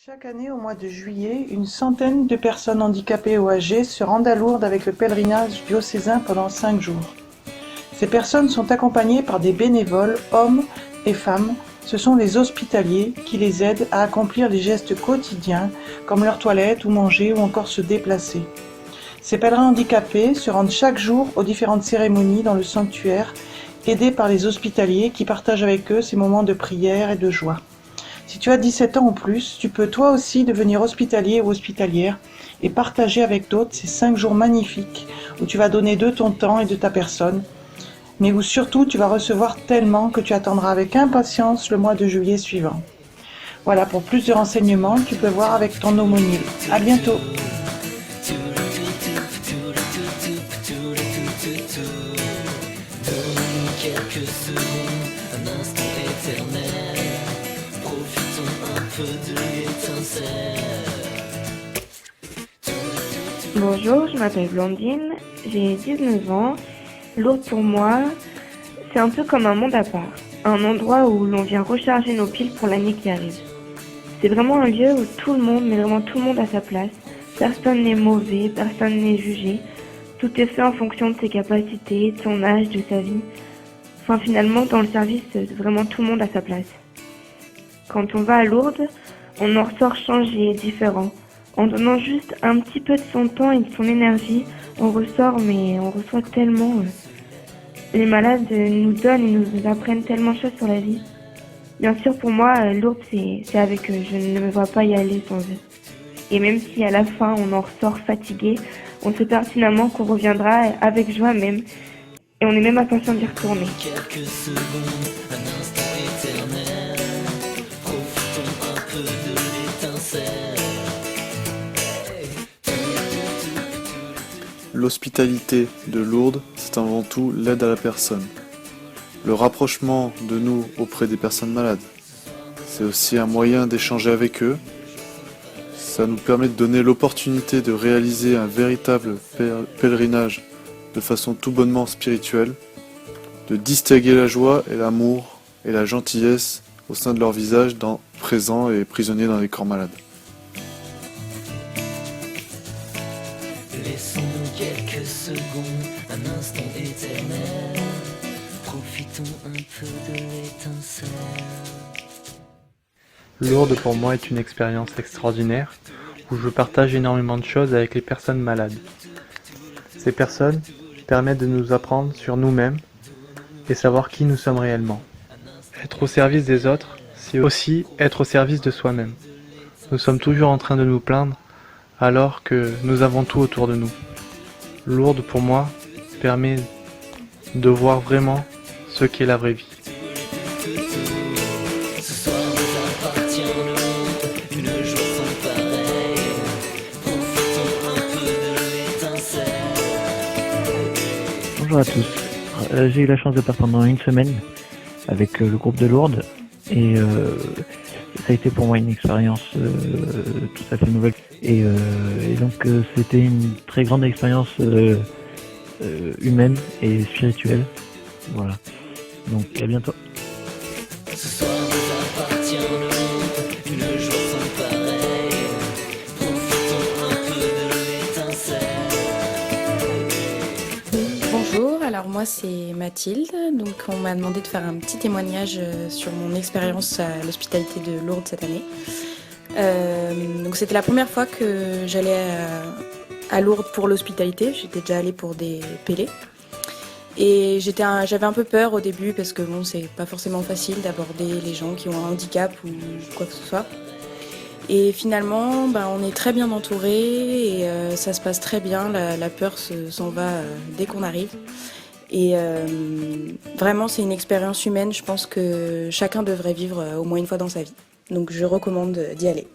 Chaque année, au mois de juillet, une centaine de personnes handicapées ou âgées se rendent à Lourdes avec le pèlerinage diocésain pendant 5 jours. Ces personnes sont accompagnées par des bénévoles, hommes et femmes. Ce sont les hospitaliers qui les aident à accomplir les gestes quotidiens, comme leur toilette ou manger ou encore se déplacer. Ces pèlerins handicapés se rendent chaque jour aux différentes cérémonies dans le sanctuaire, aidés par les hospitaliers qui partagent avec eux ces moments de prière et de joie. Si tu as 17 ans ou plus, tu peux toi aussi devenir hospitalier ou hospitalière et partager avec d'autres ces 5 jours magnifiques où tu vas donner de ton temps et de ta personne, mais où surtout tu vas recevoir tellement que tu attendras avec impatience le mois de juillet suivant. Voilà, pour plus de renseignements, tu peux voir avec ton aumônier. À bientôt. Quelques secondes, un instant éternel. Profitons un peu de l'étincelle. Bonjour, je m'appelle Blandine, j'ai 19 ans. Lourdes pour moi, c'est un peu comme un monde à part, un endroit où l'on vient recharger nos piles pour l'année qui arrive. C'est vraiment un lieu où tout le monde, mais vraiment tout le monde a sa place. Personne n'est mauvais, personne n'est jugé. Tout est fait en fonction de ses capacités, de son âge, de sa vie. Enfin, finalement, dans le service, vraiment tout le monde a sa place. Quand on va à Lourdes, on en ressort changé, différent. En donnant juste un petit peu de son temps et de son énergie, on ressort, mais on reçoit tellement. Les malades nous donnent et nous apprennent tellement de choses sur la vie. Bien sûr, pour moi, Lourdes, c'est avec eux. Je ne me vois pas y aller sans eux. Et même si à la fin, on en ressort fatigué, on sait pertinemment qu'on reviendra avec joie même. Et on est même impatient d'y retourner. Quelques secondes, un instant éternel. Profitons un peu de l'étincelle. L'hospitalité de Lourdes, c'est avant tout l'aide à la personne. Le rapprochement de nous auprès des personnes malades. C'est aussi un moyen d'échanger avec eux. Ça nous permet de donner l'opportunité de réaliser un véritable pèlerinage de façon tout bonnement spirituelle, de distinguer la joie et l'amour et la gentillesse au sein de leur visage présents et prisonniers dans les corps malades. Laissons quelques secondes, un instant éternel. Profitons un peu de l'étincelle. Lourdes pour moi est une expérience extraordinaire où je partage énormément de choses avec les personnes malades. Ces personnes permettent de nous apprendre sur nous-mêmes et savoir qui nous sommes réellement. Être au service des autres, c'est aussi être au service de soi-même. Nous sommes toujours en train de nous plaindre alors que nous avons tout autour de nous. Lourdes pour moi permet de voir vraiment ce qu'est la vraie vie. Ce soir nous appartient le monde, une joie sans pareil. Profitons un peu de l'étincelle. Bonjour à tous. J'ai eu la chance de partir pendant une semaine avec le groupe de Lourdes et ça a été pour moi une expérience tout à fait nouvelle. Et donc c'était une très grande expérience humaine et spirituelle. Voilà. Donc à bientôt. Ce soir nous appartient le monde, une joie sans pareil. Profitons un peu de l'étincelle. Bonjour, alors moi c'est Mathilde, donc on m'a demandé de faire un petit témoignage sur mon expérience à l'hospitalité de Lourdes cette année. Donc c'était la première fois que j'allais à Lourdes pour l'hospitalité, j'étais déjà allée pour des pélés. Et j'avais un peu peur au début parce que bon, c'est pas forcément facile d'aborder les gens qui ont un handicap ou quoi que ce soit. Et finalement, on est très bien entourés et ça se passe très bien, la peur s'en va dès qu'on arrive. Et vraiment, c'est une expérience humaine, je pense que chacun devrait vivre au moins une fois dans sa vie. Donc je recommande d'y aller.